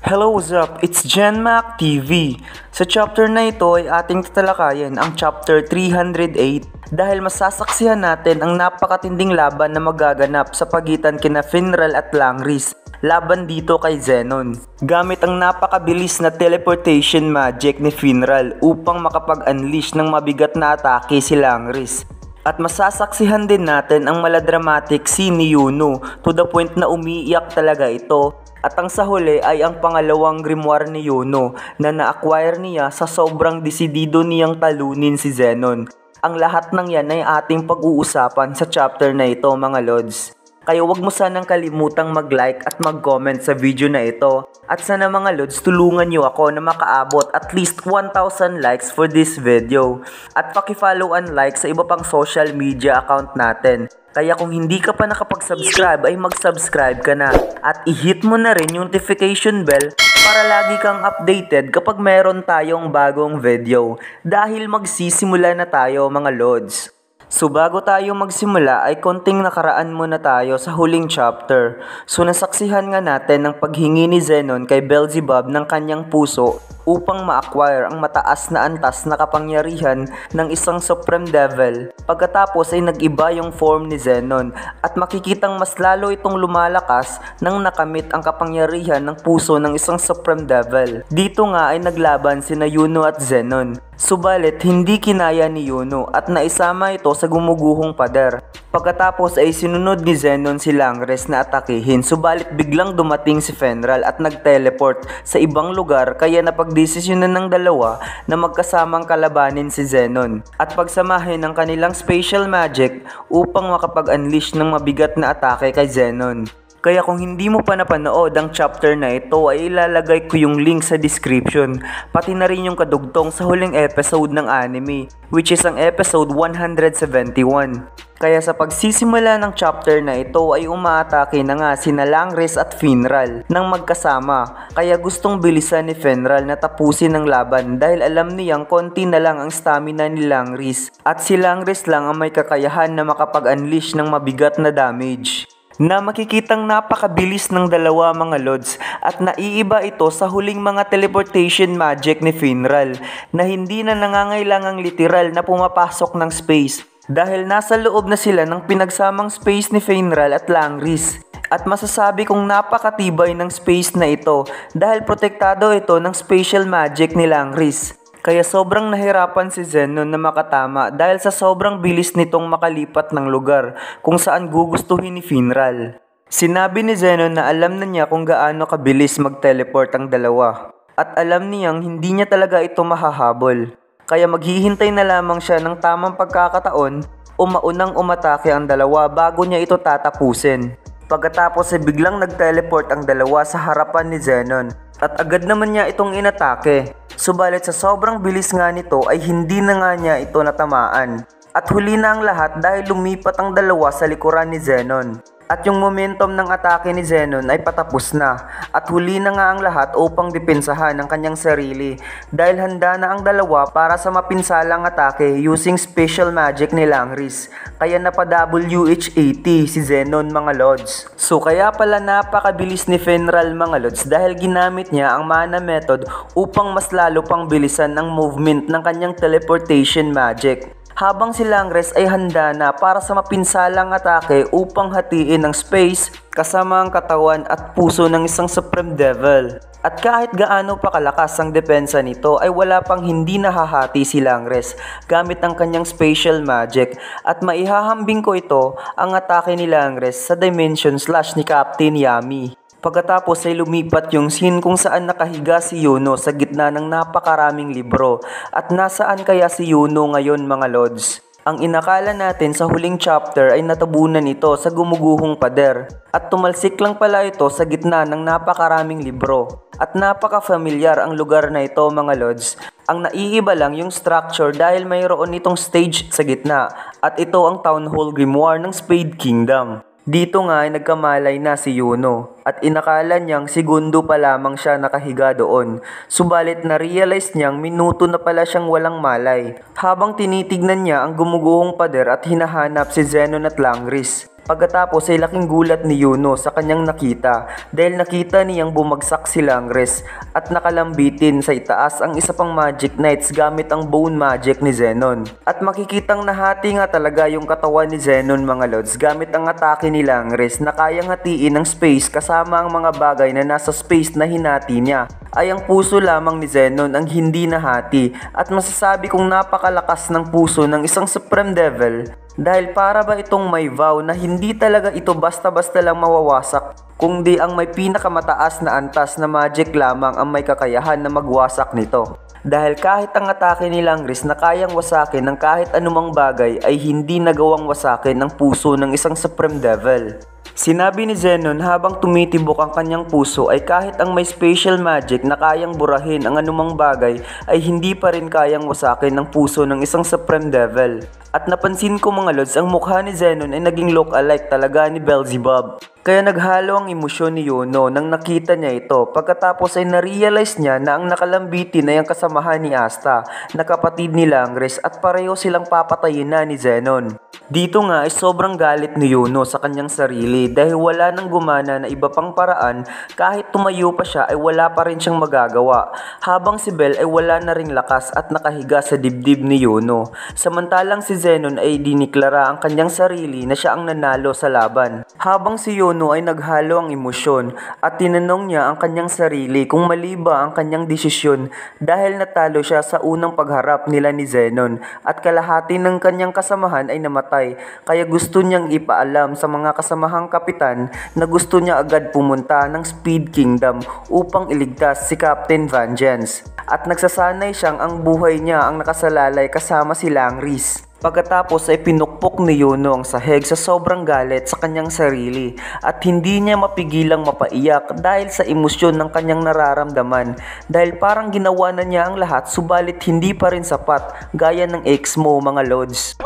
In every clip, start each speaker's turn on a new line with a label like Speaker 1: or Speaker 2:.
Speaker 1: Hello, what's up? It's GenMac TV. Sa chapter na ito ay ating tatalakayin ang chapter 308 dahil masasaksihan natin ang napakatinding laban na magaganap sa pagitan kina Finral at Langris laban dito kay Zenon. Gamit ang napakabilis na teleportation magic ni Finral upang makapag-unleash ng mabigat na atake si Langris. At masasaksihan din natin ang maladramatic scene ni Yuno to the point na umiiyak talaga ito. At ang sa huli ay ang pangalawang grimoire ni Yuno na na-acquire niya sa sobrang desidido niyang talunin si Zenon. Ang lahat ng yan ay ating pag-uusapan sa chapter na ito mga lods. Kaya wag mo sanang kalimutang mag-like at mag-comment sa video na ito. At sana mga lods, tulungan nyo ako na makaabot at least 1,000 likes for this video. At paki-follow and like sa iba pang social media account natin. Kaya kung hindi ka pa nakapag-subscribe ay mag-subscribe ka na. At i-hit mo na rin yung notification bell para lagi kang updated kapag meron tayong bagong video. Dahil magsisimula na tayo mga lods. So bago tayo magsimula ay konting nakaraan muna tayo sa huling chapter. So nasaksihan nga natin ang paghingi ni Zenon kay Beelzebub ng kanyang puso upang ma-acquire ang mataas na antas na kapangyarihan ng isang Supreme Devil. Pagkatapos ay nag-iba yung form ni Zenon at makikitang mas lalo itong lumalakas nang nakamit ang kapangyarihan ng puso ng isang Supreme Devil. Dito nga ay naglaban sina Yuno at Zenon. Subalit hindi kinaya ni Yuno at naisama ito sa gumuguhong pader. Pagkatapos ay sinunod ni Zenon si Langris na atakihin, subalit biglang dumating si Finral at nag-teleport sa ibang lugar kaya napagdesisyonan ng dalawa na magkasamang kalabanin si Zenon at pagsamahin ang kanilang special magic upang makapag-unleash ng mabigat na atake kay Zenon. Kaya kung hindi mo pa napanood ang chapter na ito ay ilalagay ko yung link sa description, pati na rin yung kadugtong sa huling episode ng anime, which is ang episode 171. Kaya sa pagsisimula ng chapter na ito ay umaatake na nga sina Langris at Finral nang magkasama, kaya gustong bilisan ni Finral na tapusin ang laban dahil alam niyang konti na lang ang stamina ni Langris at si Langris lang ang may kakayahan na makapag-unleash ng mabigat na damage. Na makikitang napakabilis ng dalawa mga lods at naiiba ito sa huling mga teleportation magic ni Finral na hindi na nangangailangang literal na pumapasok ng space dahil nasa loob na sila ng pinagsamang space ni Finral at Langris. At masasabi kong napakatibay ng space na ito dahil protektado ito ng special magic ni Langris. Kaya sobrang nahirapan si Zenon na makatama dahil sa sobrang bilis nitong makalipat ng lugar kung saan gugustuhin ni Finral. Sinabi ni Zenon na alam na niya kung gaano kabilis mag-teleport ang dalawa. At alam niyang hindi niya talaga ito mahahabol. Kaya maghihintay na lamang siya ng tamang pagkakataon o maunang umatake ang dalawa bago niya ito tatapusin. Pagkatapos ay biglang nag-teleport ang dalawa sa harapan ni Zenon at agad naman niya itong inatake. Subalit sa sobrang bilis nga nito ay hindi na nga niya ito natamaan. At huli na ang lahat dahil lumipat ang dalawa sa likuran ni Zenon. At yung momentum ng atake ni Zenon ay patapos na. At huli na nga ang lahat upang depensahan ang kanyang sarili dahil handa na ang dalawa para sa mapinsalang atake using special magic ni Langris. Kaya napa-WH80 si Zenon mga lods. So kaya pala napakabilis ni Finral mga lods dahil ginamit niya ang mana method upang mas lalo pang bilisan ang movement ng kanyang teleportation magic. Habang si Langris ay handa na para sa mapinsalang atake upang hatiin ang space kasama ang katawan at puso ng isang Supreme Devil. At kahit gaano pa kalakas ang depensa nito ay wala pang hindi nahahati si Langris gamit ang kanyang special magic at maihahambing ko ito ang atake ni Langris sa dimension slash ni Captain Yami. Pagkatapos ay lumipat yung scene kung saan nakahiga si Yuno sa gitna ng napakaraming libro. At nasaan kaya si Yuno ngayon mga lods? Ang inakala natin sa huling chapter ay natabunan ito sa gumuguhong pader. At tumalsik lang pala ito sa gitna ng napakaraming libro. At napaka-familiar ang lugar na ito mga lods. Ang naiiba lang yung structure dahil mayroon itong stage sa gitna. At ito ang Town Hall Grimoire ng Spade Kingdom. Dito nga ay nagkamalay na si Yuno at inakala niyang segundo pa lamang siya nakahiga doon. Subalit na-realize niyang minuto na pala siyang walang malay. Habang tinitignan niya ang gumuguhong pader at hinahanap si Zenon at Langris. Pagkatapos ay laking gulat ni Yuno sa kanyang nakita dahil nakita niyang bumagsak si Langris at nakalambitin sa itaas ang isa pang Magic Knights gamit ang Bone Magic ni Zenon. At makikitang nahati nga talaga yung katawan ni Zenon mga lods gamit ang atake ni Langris na kayang hatiin ng space kasama ang mga bagay na nasa space na hinati niya. Ay ang puso lamang ni Zenon ang hindi nahati at masasabi kong napakalakas ng puso ng isang Supreme Devil dahil para ba itong may vow na hindi talaga ito basta-basta lang mawawasak kundi ang may pinakamataas na antas na magic lamang ang may kakayahan na magwasak nito. Dahil kahit ang atake ni Langris na kayang wasakin ng kahit anumang bagay ay hindi nagawang wasakin ang puso ng isang Supreme Devil. Sinabi ni Zenon habang tumitibok ang kanyang puso ay kahit ang may special magic na kayang burahin ang anumang bagay ay hindi pa rin kayang wasakin ng puso ng isang Supreme Devil. At napansin ko mga lods, ang mukha ni Zenon ay naging look-alike talaga ni Beelzebub. Kaya naghalo ang emosyon ni Yuno nang nakita niya ito pagkatapos ay narealize niya na ang nakalambitin ay ang kasamahan ni Asta na kapatid ni Langris at pareho silang papatayin na ni Zenon. Dito nga ay sobrang galit ni Yuno sa kanyang sarili dahil wala nang gumana na iba pang paraan kahit tumayo pa siya ay wala pa rin siyang magagawa habang si Bel ay wala na ring lakas at nakahiga sa dibdib ni Yuno. Samantalang si Zenon ay diniklara ang kanyang sarili na siya ang nanalo sa laban. Habang si Yuno ay naghalo ang emosyon at tinanong niya ang kanyang sarili kung mali ba ang kanyang desisyon dahil natalo siya sa unang pagharap nila ni Zenon at kalahati ng kanyang kasamahan ay namatay kaya gusto niyang ipaalam sa mga kasamahang kapitan na gusto niya agad pumunta ng Speed Kingdom upang iligtas si Captain Vengeance at nagsasanay siyang ang buhay niya ang nakasalalay kasama si Langris. Pagkatapos ay pinukpok ni Yuno ang sahig sa sobrang galit sa kanyang sarili at hindi niya mapigilang mapaiyak dahil sa emosyon ng kanyang nararamdaman dahil parang ginawa na niya ang lahat subalit hindi pa rin sapat gaya ng ex mo mga lods.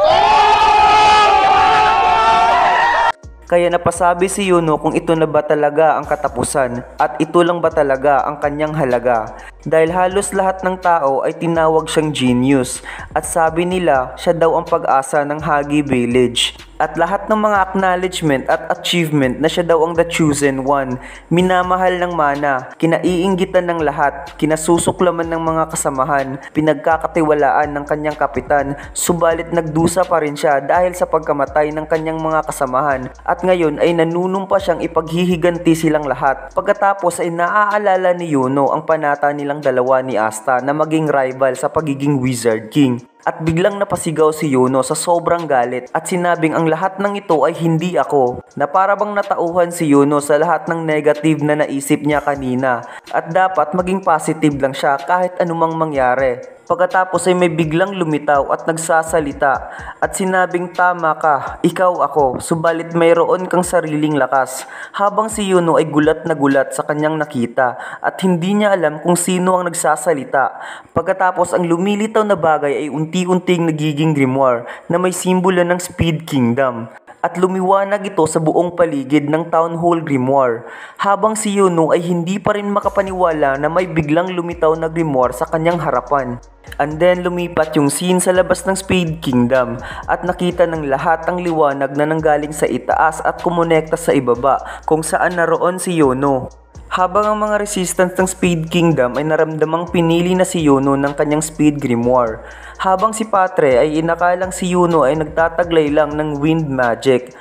Speaker 1: Kaya napasabi si Yuno kung ito na ba talaga ang katapusan at ito lang ba talaga ang kanyang halaga. Dahil halos lahat ng tao ay tinawag siyang genius at sabi nila siya daw ang pag-asa ng Hagi Village. At lahat ng mga acknowledgement at achievement na siya daw ang the chosen one, minamahal ng mana, kinaiinggitan ng lahat, kinasusuklaman ng mga kasamahan, pinagkakatiwalaan ng kanyang kapitan, subalit nagdusa pa rin siya dahil sa pagkamatay ng kanyang mga kasamahan at ngayon ay nanunumpa siyang ipaghihiganti silang lahat. Pagkatapos ay naaalala ni Yuno ang panata nilang dalawa ni Asta na maging rival sa pagiging Wizard King. At biglang napasigaw si Yuno sa sobrang galit at sinabing ang lahat ng ito ay hindi ako, na para bang natauhan si Yuno sa lahat ng negative na naisip niya kanina at dapat maging positive lang siya kahit anumang mangyari. Pagkatapos ay may biglang lumitaw at nagsasalita at sinabing tama ka, ikaw ako, subalit mayroon kang sariling lakas. Habang si Yuno ay gulat na gulat sa kanyang nakita at hindi niya alam kung sino ang nagsasalita. Pagkatapos ang lumilitaw na bagay ay unti-unting nagiging grimoire na may simbolo ng Speed Kingdom. At lumiwanag ito sa buong paligid ng Town Hall Grimoire. Habang si Yuno ay hindi pa rin makapaniwala na may biglang lumitaw na grimoire sa kanyang harapan. And then lumipat yung scene sa labas ng Speed Kingdom at nakita ng lahat ang liwanag na nanggaling sa itaas at kumonekta sa ibaba kung saan naroon si Yuno. Habang ang mga resistance ng Speed Kingdom ay naramdamang pinili na si Yuno ng kanyang Speed Grimoire. Habang si Patre ay inakalang si Yuno ay nagtataglay lang ng Wind Magic.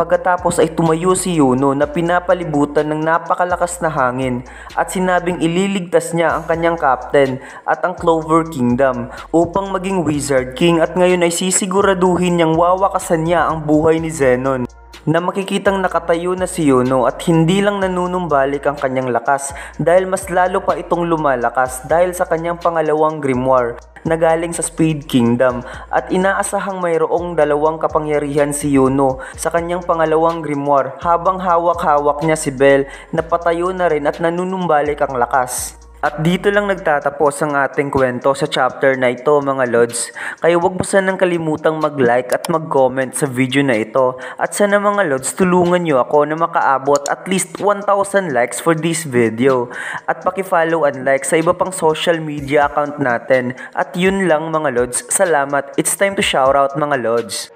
Speaker 1: Pagkatapos ay tumayo si Yuno na pinapalibutan ng napakalakas na hangin at sinabing ililigtas niya ang kanyang captain at ang Clover Kingdom upang maging Wizard King at ngayon ay sisiguraduhin niyang wawakasan niya ang buhay ni Zenon. Na makikitang nakatayo na si Yuno at hindi lang nanunumbalik ang kanyang lakas dahil mas lalo pa itong lumalakas dahil sa kanyang pangalawang grimoire na galing sa Speed Kingdom at inaasahang mayroong dalawang kapangyarihan si Yuno sa kanyang pangalawang grimoire habang hawak-hawak niya si Bel na patayo na rin at nanunumbalik ang lakas. At dito lang nagtatapos ang ating kwento sa chapter na ito mga lods. Kaya huwag mo sanang kalimutang mag-like at mag-comment sa video na ito. At sana mga lods tulungan nyo ako na makaabot at least 1,000 likes for this video. At paki-follow and like sa iba pang social media account natin. At yun lang mga lods. Salamat. It's time to shoutout mga lods.